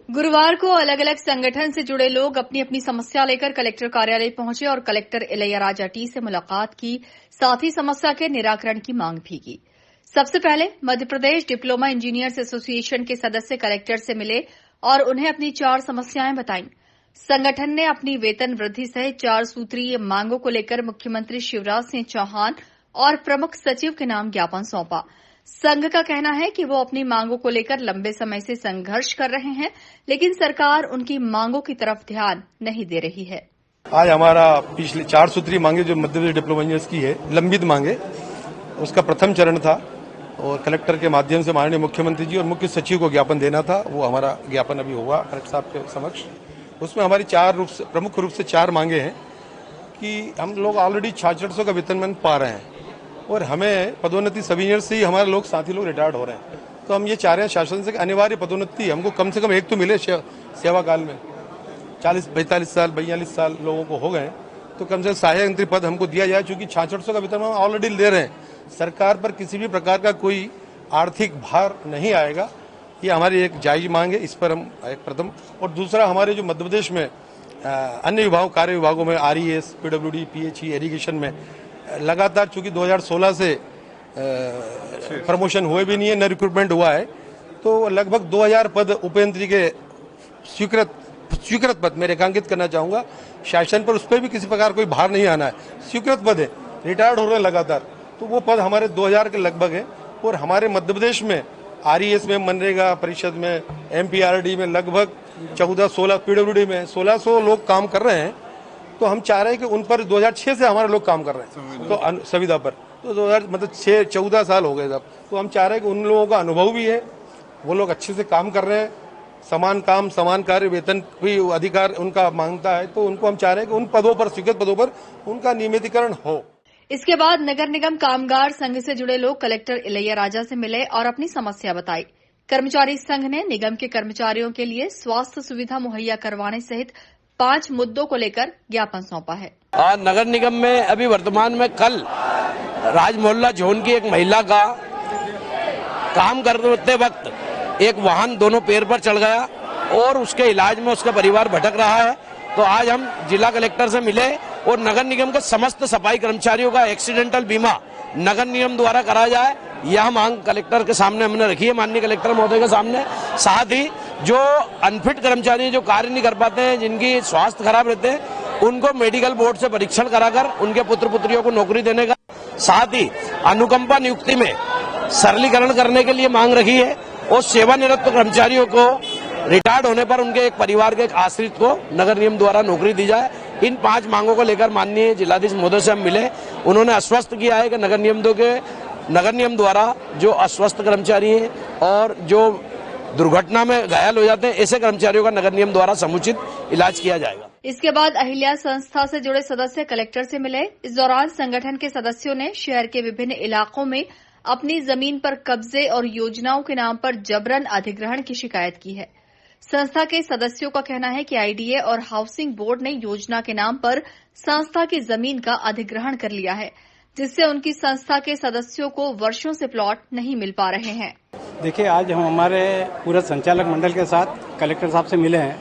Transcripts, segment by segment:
गुरुवार को अलग अलग संगठन से जुड़े लोग अपनी अपनी समस्या लेकर कलेक्टर कार्यालय पहुंचे और कलेक्टर इलैयाराजा टी से मुलाकात की, साथ ही समस्या के निराकरण की मांग भी की। सबसे पहले Madhya Pradesh diploma engineers association के सदस्य कलेक्टर से मिले और उन्हें अपनी 4 समस्याएं बताईं। संगठन ने अपनी वेतन वृद्धि सहित 4 सूत्रीय मांगों को लेकर मुख्यमंत्री शिवराज सिंह चौहान और प्रमुख सचिव के नाम ज्ञापन सौंपा। संघ का कहना है कि वो अपनी मांगों को लेकर लंबे समय से संघर्ष कर रहे हैं, लेकिन सरकार उनकी मांगों की तरफ ध्यान नहीं दे रही है। आज हमारा पिछले 4 सूत्रीय मांगे जो मध्य प्रदेश डिप्लोमा इंजीनियर्स की है, लंबित मांगे, उसका प्रथम चरण था और कलेक्टर के माध्यम से माननीय मुख्यमंत्री जी और मुख्य सचिव को ज्ञापन देना था। वो हमारा ज्ञापन अभी हुआ कलेक्टर साहब के समक्ष। उसमें हमारी प्रमुख रूप से 4 मांगे हैं कि हम लोग ऑलरेडी 6600 का वेतनमान पा रहे हैं और हमें पदोन्नति सब इंजीनियर से ही हमारे लोग साथी लोग रिटायर्ड हो रहे हैं। तो हम ये चाह रहे हैं शासन से कि अनिवार्य पदोन्नति हमको कम से कम एक तो मिले। सेवा काल में 40-45 साल 42 साल लोगों को हो गए, तो कम से कम सहायक यंत्री पद हमको दिया जाए, क्योंकि 6600 का वेतन हम ऑलरेडी ले रहे हैं। सरकार पर किसी भी प्रकार का कोई आर्थिक भार नहीं आएगा, ये हमारी एक जायज मांग है। इस पर हम एक प्रथम, और दूसरा हमारे जो मध्य प्रदेश में अन्य विभागों कार्य विभागों में RES, PWD, PHE, इरिगेशन में लगातार चूंकि 2016 से प्रमोशन हुए भी नहीं है, न रिक्रूटमेंट हुआ है, तो लगभग 2000 पद उपयंत्री के स्वीकृत पद मैं रेखांकित करना चाहूंगा। शासन पर उस पर भी किसी प्रकार कोई भार नहीं आना है, स्वीकृत पद है, रिटायर्ड हो रहे हैं लगातार, तो वो पद हमारे 2000 के लगभग है। और हमारे मध्य प्रदेश में RES में, मनरेगा परिषद में, MPRD में लगभग 14-16, PWD में 1600 लोग काम कर रहे हैं। तो हम चाह रहे हैं कि उन पर 2006 से हमारे लोग काम कर रहे हैं, तो संविदा पर तो 2000 मतलब 6-14 साल हो गए तब। तो हम चाह रहे हैं कि उन लोगों का अनुभव भी है, वो लोग अच्छे से काम कर रहे हैं, समान काम समान कार्य, वेतन भी अधिकार उनका मांगता है, तो उनको हम चाह रहे हैं कि उन पदों पर, स्वीकृत पदों पर उनका नियमितीकरण हो। इसके बाद नगर निगम कामगार संघ से जुड़े लोग कलेक्टर इलैयाराजा से मिले और अपनी समस्या बताई। कर्मचारी संघ ने निगम के कर्मचारियों के लिए स्वास्थ्य सुविधा मुहैया करवाने सहित 5 मुद्दों को लेकर ज्ञापन सौंपा है। नगर निगम में अभी वर्तमान में कल राज मोहल्ला जोन की एक महिला का काम करते वक्त एक वाहन दोनों पैर पर चढ़ गया और उसके इलाज में उसका परिवार भटक रहा है। तो आज हम जिला कलेक्टर से मिले और नगर निगम के समस्त सफाई कर्मचारियों का एक्सीडेंटल बीमा नगर निगम द्वारा कराया जाए, यह मांग कलेक्टर के सामने हमने रखी है, माननीय कलेक्टर महोदय के सामने। साथ ही जो अनफिट कर्मचारी जो कार्य नहीं कर पाते हैं, जिनकी स्वास्थ्य खराब रहते हैं, उनको मेडिकल बोर्ड से परीक्षण कराकर उनके पुत्र पुत्रियों को नौकरी देने का, साथ ही अनुकंपा नियुक्ति में सरलीकरण करने के लिए मांग रखी है और सेवानिवृत्त कर्मचारियों को रिटायर्ड होने पर उनके एक परिवार के एक आश्रित को नगर निगम द्वारा नौकरी दी जाए। इन 5 मांगों को लेकर माननीय जिलाधीश महोदय से हम मिले। उन्होंने आश्वस्त किया है कि नगर निगम द्वारा जो अस्वस्थ कर्मचारी हैं और जो दुर्घटना में घायल हो जाते हैं, ऐसे कर्मचारियों का नगर निगम द्वारा समुचित इलाज किया जाएगा। इसके बाद अहिल्या संस्था से जुड़े सदस्य कलेक्टर से मिले। इस दौरान संगठन के सदस्यों ने शहर के विभिन्न इलाकों में अपनी जमीन पर कब्जे और योजनाओं के नाम पर जबरन अधिग्रहण की शिकायत की है। संस्था के सदस्यों का कहना है कि IDA और हाउसिंग बोर्ड ने योजना के नाम पर संस्था की जमीन का अधिग्रहण कर लिया है, जिससे उनकी संस्था के सदस्यों को वर्षों से प्लॉट नहीं मिल पा रहे हैं। देखिए, आज हम हमारे पूरे संचालक मंडल के साथ कलेक्टर साहब से मिले हैं।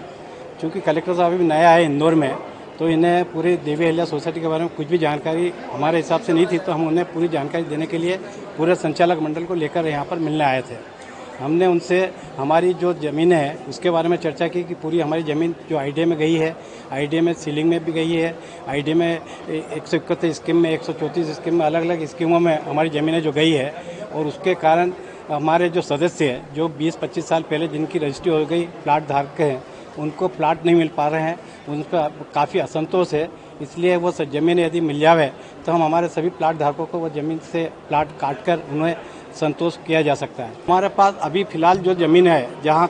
क्योंकि कलेक्टर साहब अभी नया है इंदौर में, तो इन्हें पूरी देवी अहिल्या सोसाइटी के बारे में कुछ भी जानकारी हमारे हिसाब से नहीं थी, तो हम उन्हें पूरी जानकारी देने के लिए पूरे संचालक मंडल को लेकर यहाँ पर मिलने आए थे। हमने उनसे हमारी जो ज़मीन है उसके बारे में चर्चा की कि पूरी हमारी ज़मीन जो IDA में गई है, IDA में सीलिंग में भी गई है, IDA में 131 स्कीम में, 134 स्कीम में, अलग अलग स्कीमों में हमारी ज़मीनें जो गई है, और उसके कारण हमारे जो सदस्य हैं जो 20-25 साल पहले जिनकी रजिस्ट्री हो गई, प्लाट धारक हैं, उनको प्लाट नहीं मिल पा रहे हैं, उनका काफ़ी असंतोष है। इसलिए वो ज़मीन यदि मिल जावे तो हम हमारे सभी प्लाट धारकों को वो ज़मीन से प्लाट काट कर उन्हें संतोष किया जा सकता है। हमारे पास अभी फिलहाल जो ज़मीन है जहाँ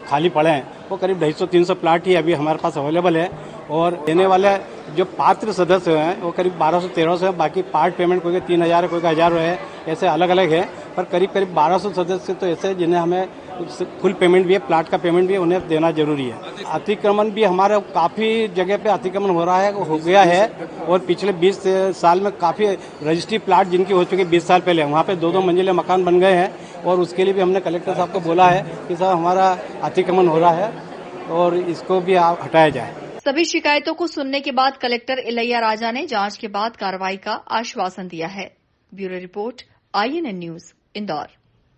खाली पड़े हैं वो करीब 250-300 प्लाट ही अभी हमारे पास अवेलेबल है, और देने वाले जो पात्र सदस्य हैं वो करीब 1200-1300 है। बाकी पार्ट पेमेंट कोई 3000 है, कोई 1000 है, ऐसे अलग अलग है, पर करीब 1200 सदस्य तो ऐसे जिन्हें हमें फुल पेमेंट भी है, प्लाट का पेमेंट भी है, उन्हें देना जरूरी है। अतिक्रमण भी हमारे काफ़ी जगह पे अतिक्रमण हो रहा है, हो गया है, और पिछले 20 साल में काफ़ी रजिस्ट्री प्लाट जिनकी हो चुकी 20 साल पहले, वहाँ पे 2-2 मंजिले मकान बन गए हैं, और उसके लिए भी हमने कलेक्टर साहब को बोला है कि साहब हमारा अतिक्रमण हो रहा है और इसको भी हटाया जाए। सभी शिकायतों को सुनने के बाद कलेक्टर इलैयाराजा ने जांच के बाद कार्रवाई का आश्वासन दिया है। Bureau report, INN news, Indore.